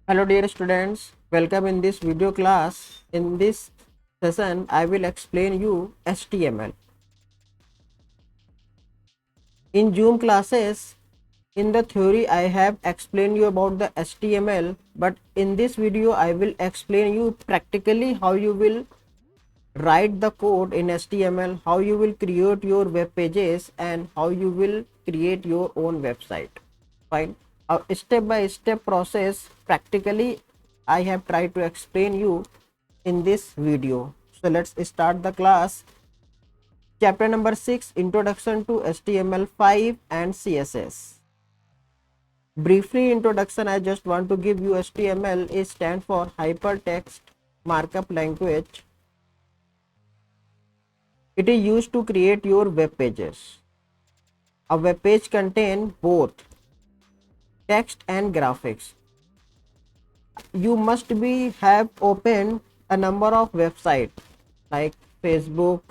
Hello dear students, welcome in this video class. In this session, I will explain you HTML. In Zoom classes, in the theory I have explained you about the HTML, but in this video I will explain you practically how you will write the code in HTML, how you will create your web pages and how you will create your own website. Fine. A step by step process practically I have tried to explain you in this video. So let's start the class. Chapter number 6, Introduction to HTML5 and CSS. Briefly introduction, I just want to give you HTML is stand for Hypertext Markup Language. It is used to create your web pages. A web page contains both text and graphics. You must be have opened a number of websites like Facebook,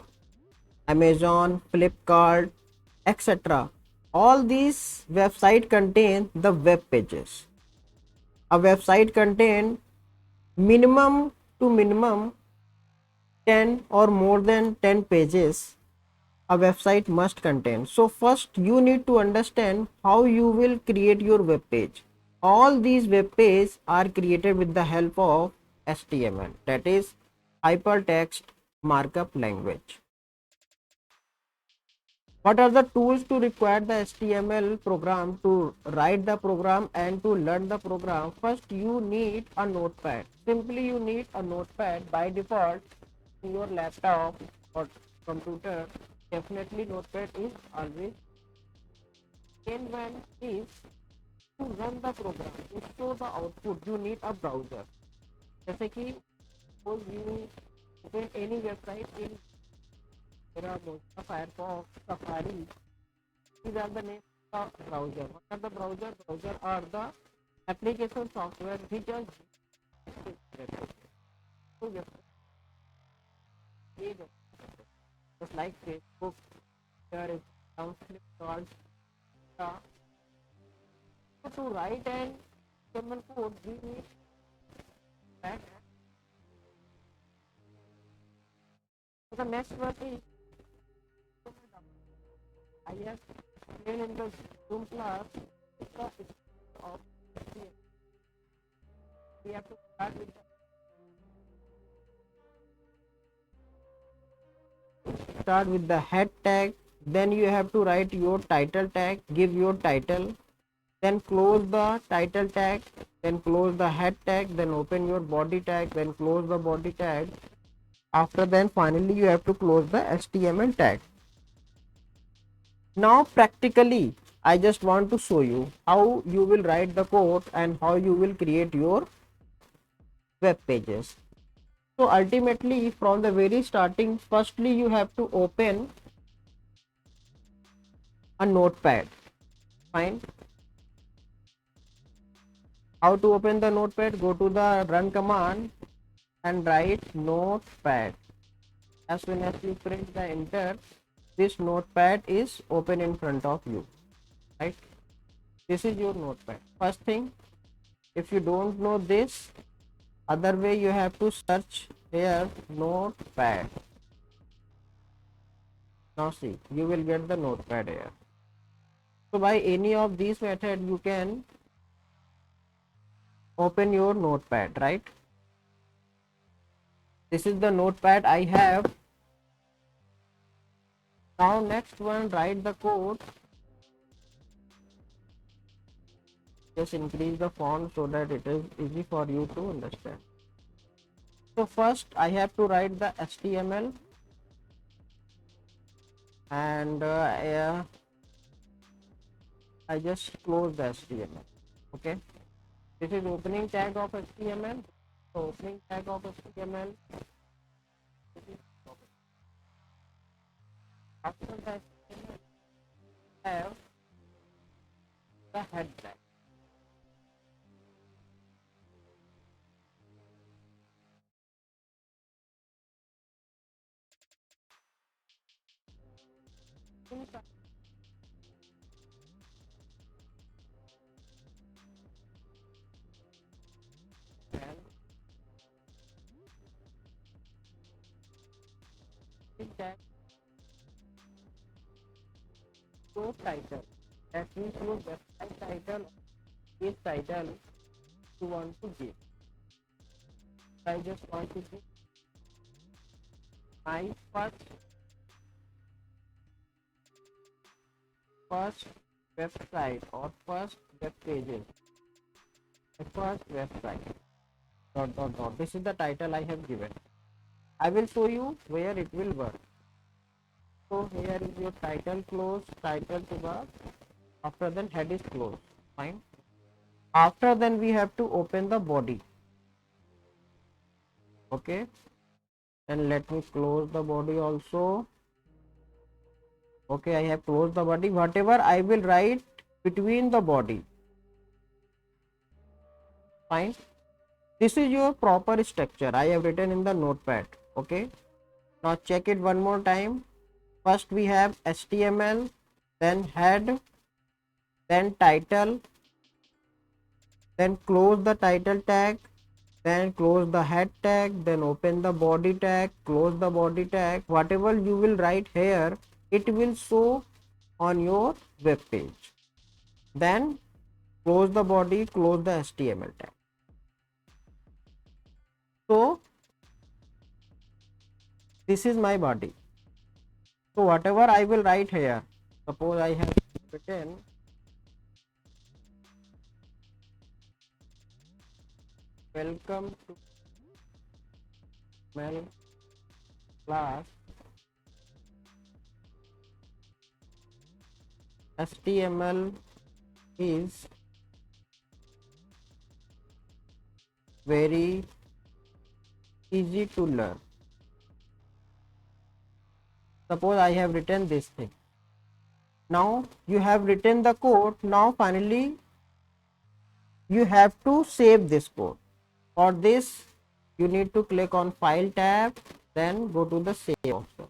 Amazon, Flipkart, etc. All these websites contain the web pages. A website contain minimum to minimum 10 or more than 10 pages a website must contain. So first you need to understand how you will create your web page. All these web pages are created with the help of HTML, that is Hypertext Markup Language. What are the tools to require the HTML program to write the program and to learn the program? First you need a notepad. Simply you need a notepad. By default in your laptop or computer, definitely notepad is always. Second one is to run the program. To show the output you need a browser. जैसे कि suppose you open any website in Mozilla, Firefox, Safari. These are the names of the browser. What are the browser? Browser are the application software which are just like Facebook, there is some Flipkart. So to write an HTML code, we need that. So the next one is I have explained in the Zoom class the of HTML. We have to start with the head tag, then you have to write your title tag, give your title, then close the title tag, then close the head tag, then open your body tag, then close the body tag. After then finally you have to close the HTML tag. Now practically I just want to show you how you will write the code and how you will create your web pages. So ultimately from the very starting, firstly you have to open a notepad. Fine. How to open the notepad? Go to the run command and write notepad. As soon as you press the enter, this notepad is open in front of you, right? This is your notepad. First thing, if you don't know this, other way you have to search here notepad. Now see, you will get the notepad here. So by any of these method you can open your notepad, right? This is the notepad I have. Now next one, write the code. Just increase the font so that it is easy for you to understand. So first I have to write the HTML and I just close the HTML. Okay, this is opening tag of HTML. So opening tag of HTML. After the HTML have the head tag. tag, your title. That means your website title is title you want to give. I just want to give my first website or first web pages. The first website. Dot dot dot. This is the title I have given. I will show you where it will work. So here is your title close, title to the after then head is closed. Fine. After then we have to open the body. Okay. And let me close the body also. Okay, I have closed the body. Whatever I will write between the body. Fine. This is your proper structure. I have written in the notepad. Okay. Now check it one more time. First we have HTML, then head, then title, then close the title tag, then close the head tag, then open the body tag, close the body tag. Whatever you will write here, it will show on your web page. Then close the body, close the HTML tag. So this is my body. So whatever I will write here, suppose I have written welcome to HTML class. HTML is very easy to learn. Suppose I have written this thing. Now you have written the code. Now finally you have to save this code. For this you need to click on file tab, then go to the save option.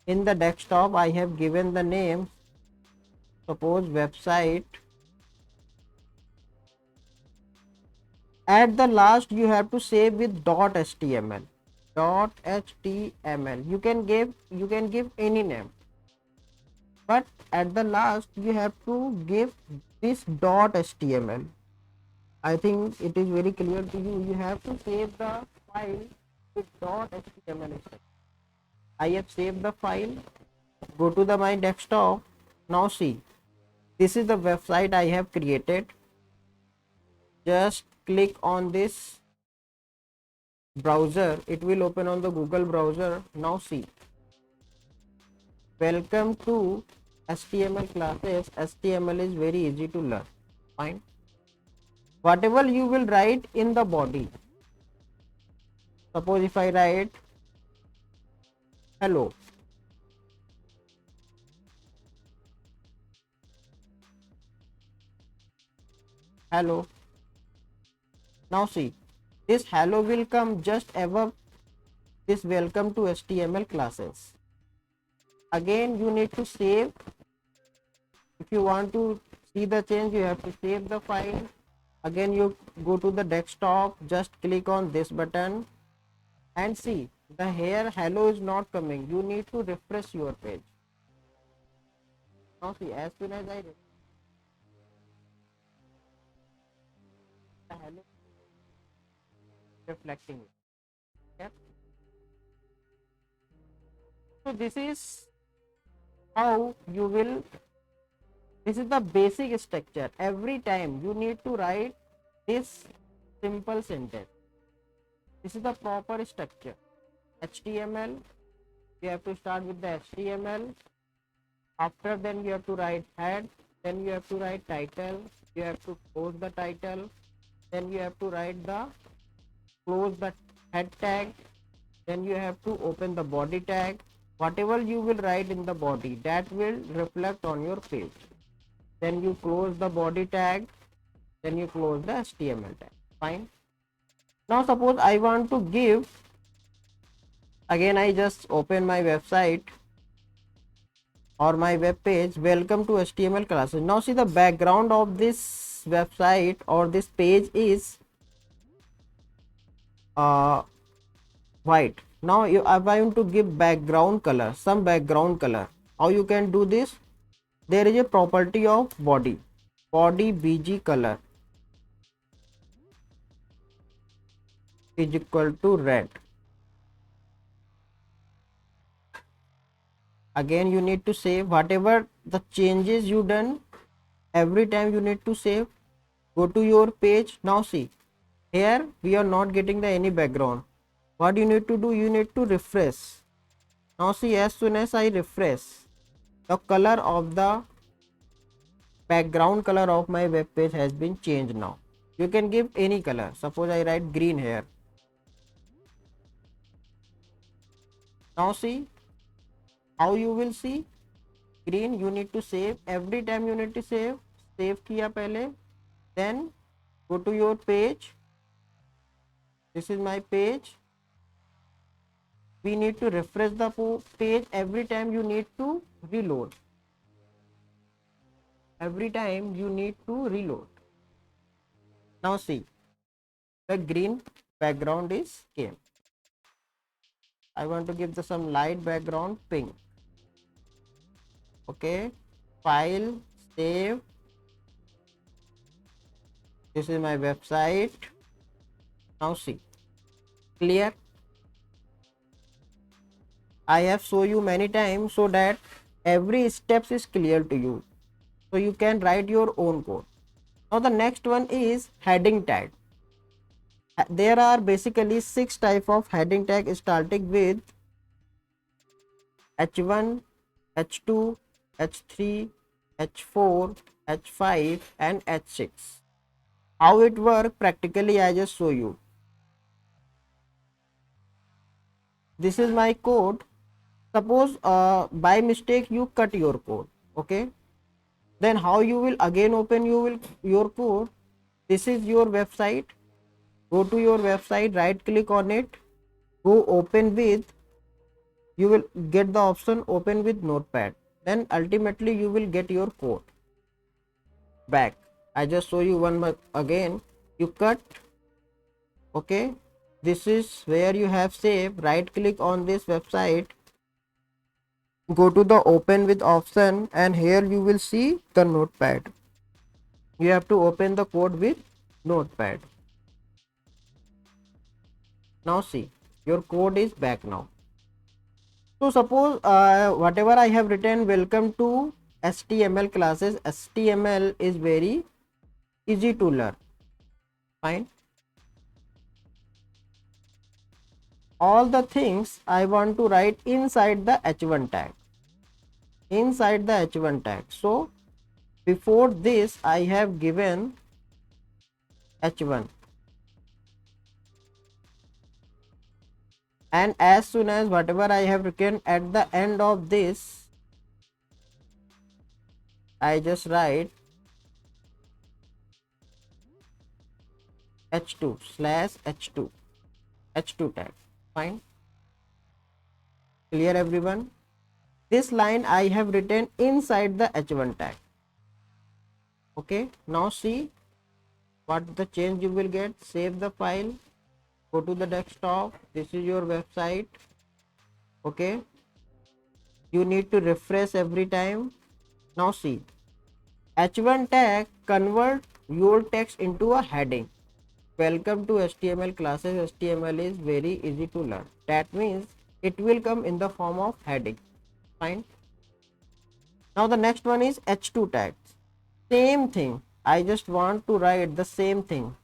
In the desktop I have given the name, suppose website. At the last you have to save with .html. .html. You can give any name, but at the last you have to give this .html. I think it is very clear to you. You have to save the file with .html. I have saved the file. Go to my desktop. Now see, this is the website I have created. Just click on this browser. It will open on the Google browser. Now see, welcome to HTML classes. HTML is very easy to learn. Fine. Whatever you will write in the body, suppose if I write hello, hello. Now see, this hello will come just above this welcome to HTML classes. Again you need to save. If you want to see the change, you have to save the file. Again you go to the desktop, just click on this button and see the here hello is not coming. You need to refresh your page. Now see, as soon as I refresh, the hello reflecting. Yeah. So this is how you will, this is the basic structure. Every time you need to write this simple sentence. This is the proper structure. HTML, you have to start with the HTML. After then you have to write head, then you have to write title, you have to close the title, then you have to write the close the head tag, then you have to open the body tag. Whatever you will write in the body, that will reflect on your page. Then you close the body tag, then you close the HTML tag. Fine. Now suppose I want to give, again I just open my website or my web page, welcome to HTML classes. Now see, the background of this website or this page is white. Now I want to give background color, some background color. How you can do this? There is a property of body bg color is equal to red. Again you need to save whatever the changes you done. Every time you need to save. Go to your page. Now see, here we are not getting the any background. What you need to do, you need to refresh. Now see, as soon as I refresh, the color of the background color of my web page has been changed. Now you can give any color. Suppose I write green here. Now see how you will see green. You need to save. Every time you need to save किया पहले. Then go to your page. This is my page. We need to refresh the page every time you need to reload. Every time you need to reload. Now see, the green background is came. I want to give the some light background pink. Okay, file, save. This is my website. Now see, clear. I have shown you many times so that every steps is clear to you, so you can write your own code. Now the next one is heading tag. There are basically 6 type of heading tag starting with h1, h2, h3, h4, h5 and h6. How it work practically I just show you. This is my code. Suppose by mistake you cut your code. Okay, then how you will again open your code? This is your website. Go to your website, right click on it, go open with, you will get the option open with notepad. Then ultimately you will get your code back. I just show you one more again. You cut. Okay, this is where you have saved. Right click on this website, go to the open with option, and here you will see the notepad. You have to open the code with notepad. Now see, your code is back now. So suppose whatever I have written, welcome to HTML classes. HTML is very easy to learn. Fine. All the things I want to write inside the h1 tag. Inside the h1 tag. So before this I have given h1. And as soon as whatever I have written at the end of this, I just write h2 slash h2 tag. Fine. Clear everyone? This line I have written inside the h1 tag. Okay, now see what the change you will get. Save the file, go to the desktop. This is your website. Okay, you need to refresh every time. Now see, h1 tag convert your text into a heading. Welcome to HTML classes. HTML is very easy to learn. That means it will come in the form of heading. Fine. Now the next one is h2 tags. Same thing. I just want to write the same thing.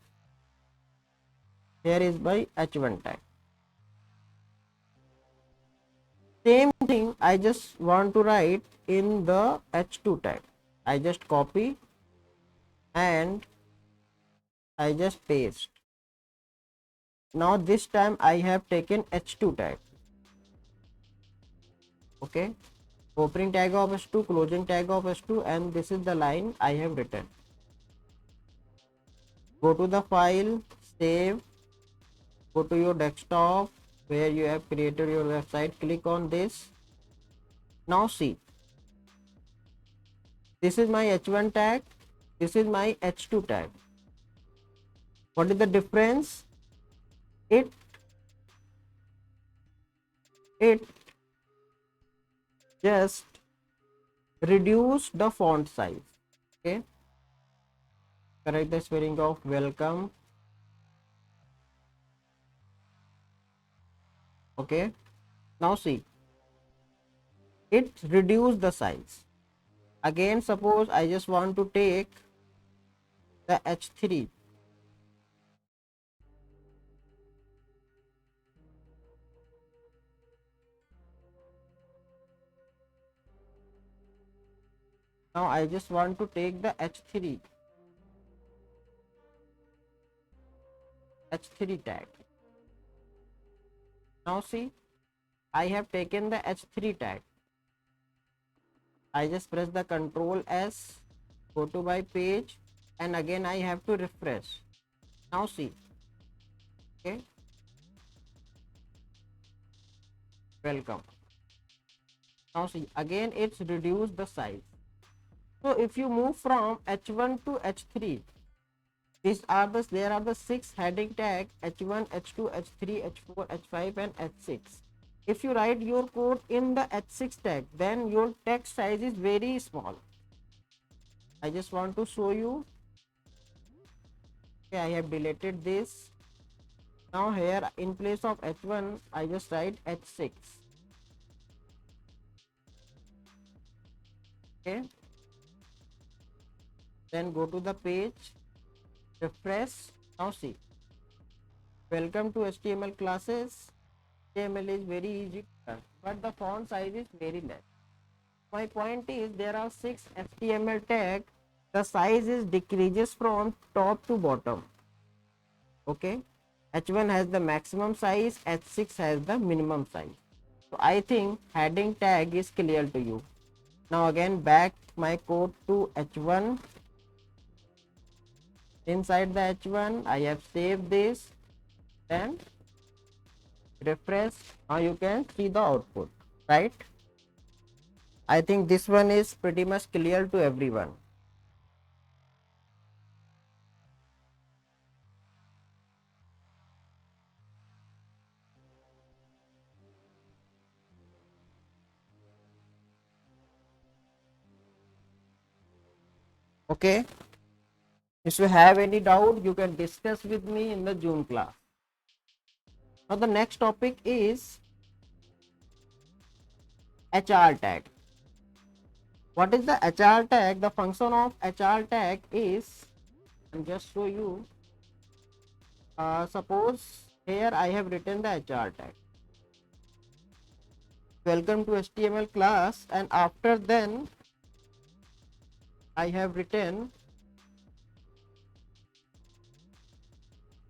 Here is my h1 tag. Same thing I just want to write in the h2 tag. I just copy and I just paste. Now this time I have taken h2 tag. Okay, opening tag of h2, closing tag of h2, and this is the line I have written. Go to the file, save, go to your desktop where you have created your website, click on this. Now see, this is my h1 tag, this is my h2 tag. What is the difference? It it just reduce the font size. Okay, correct the spelling of welcome. Okay, now see, it reduce the size. Again, suppose I just want to take the H3. Now I just want to take the H3 tag. Now see, I have taken the H3 tag. I just press the Control S, go to my page, and again I have to refresh. Now see, okay, welcome. Now see, again it's reduced the size. So if you move from H1 to H3, there are the 6 heading tag: H1, H2, H3, H4, H5 and H6. If you write your code in the H6 tag, then your text size is very small. I just want to show you. Okay, I have deleted this. Now here in place of H1, I just write H6. Okay, then go to the page, refresh. Now see, welcome to HTML classes. HTML is very easy to learn, but the font size is very less. My point is, there are 6 HTML tags. The size is decreases from top to bottom. Okay, H1 has the maximum size, H6 has the minimum size. So I think heading tag is clear to you. Now again back my code to H1. Inside the H1 I have saved this, then refresh. Now you can see the output, right? I think this one is pretty much clear to everyone. Okay, if you have any doubt, you can discuss with me in the Zoom class. Now the next topic is HR tag. What is the HR tag? The function of HR tag is, I'll just show you. Suppose here I have written the HR tag. Welcome to HTML class, and after then I have written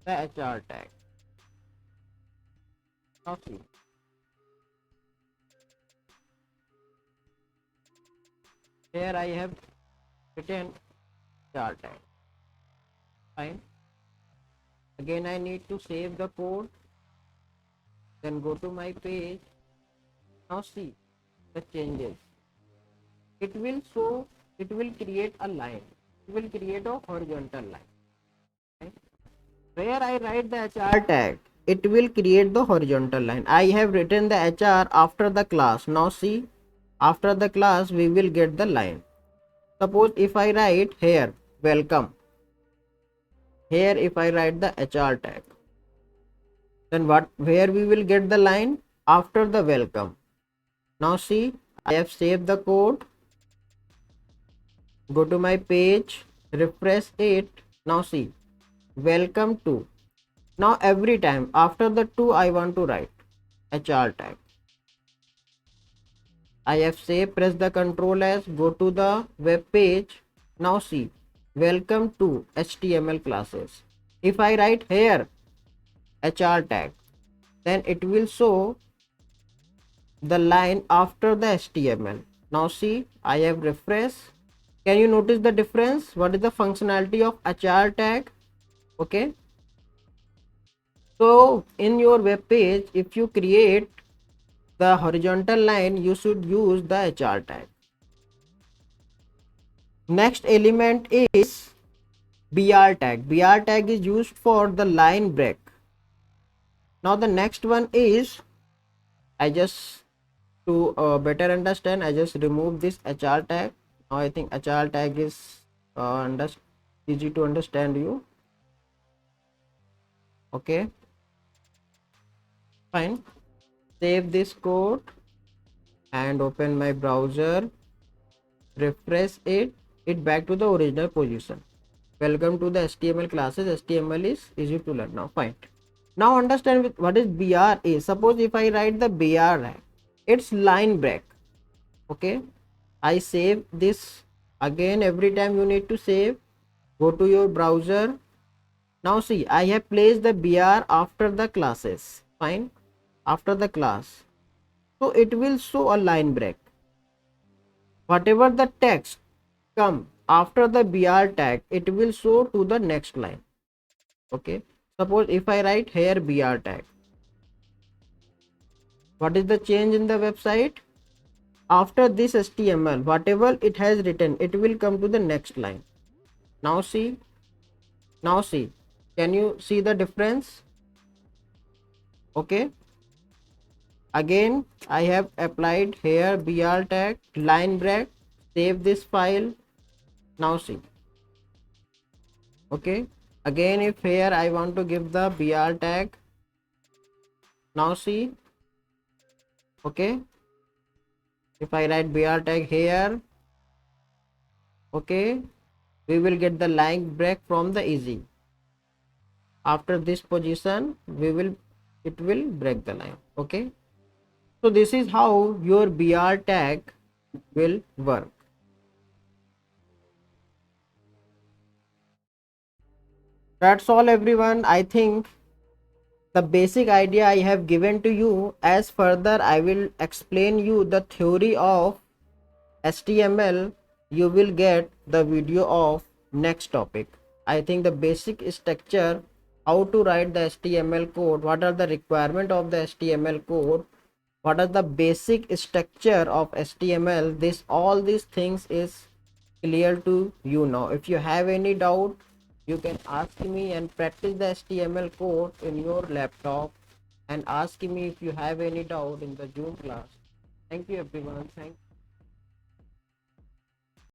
the HR tag. Now see, here I have written HR tag. Fine. Again I need to save the code, then go to my page. Now see the changes. It will show, it will create a line, it will create a horizontal line. Right? Where I write the HR tag, it will create the horizontal line. I have written the HR after the class. Now see, after the class we will get the line. Suppose if I write here welcome, here if I write the HR tag, then where we will get the line? After the welcome. Now see, I have saved the code, go to my page, refresh it. Now see, welcome to. Now every time after the to I want to write HR tag. I have saved, press the Control S, go to the web page. Now see, welcome to HTML classes. If I write here HR tag, then it will show the line after the HTML. Now see, I have refreshed. Can you notice the difference? What is the functionality of HR tag? Okay, so in your web page, if you create the horizontal line, you should use the HR tag. Next element is BR tag. BR tag is used for the line break. Now the next one is I just to better understand, I just remove this HR tag. Now I think HR tag is easy to understand you. Okay, fine. Save this code and open my browser, refresh it back to the original position. Welcome to the HTML classes. HTML is easy to learn now. Fine. Now understand what is BR is. Suppose if I write the BR, it's line break. Okay, I save this. Again, every time you need to save, go to your browser. Now see, I have placed the BR after the classes. Fine, after the class, so it will show a line break. Whatever the text come after the BR tag, it will show to the next line. Okay, suppose if I write here BR tag, what is the change in the website? After this HTML, whatever it has written, it will come to the next line. Now see, can you see the difference? Okay, again I have applied here BR tag, line break, save this file. Now see, okay, again if here I want to give the BR tag, now see, okay, if I write BR tag here, okay, we will get the line break from the easy. After this position, it will break the line. Okay, so this is how your BR tag will work. That's all everyone. I think the basic idea I have given to you. As further I will explain you the theory of HTML, you will get the video of next topic. I think the basic structure, how to write the HTML code, what are the requirement of the HTML code, what are the basic structure of HTML, this all these things is clear to you now. If you have any doubt, you can ask me and practice the HTML code in your laptop, and ask me if you have any doubt in the Zoom class. Thank you everyone. Thank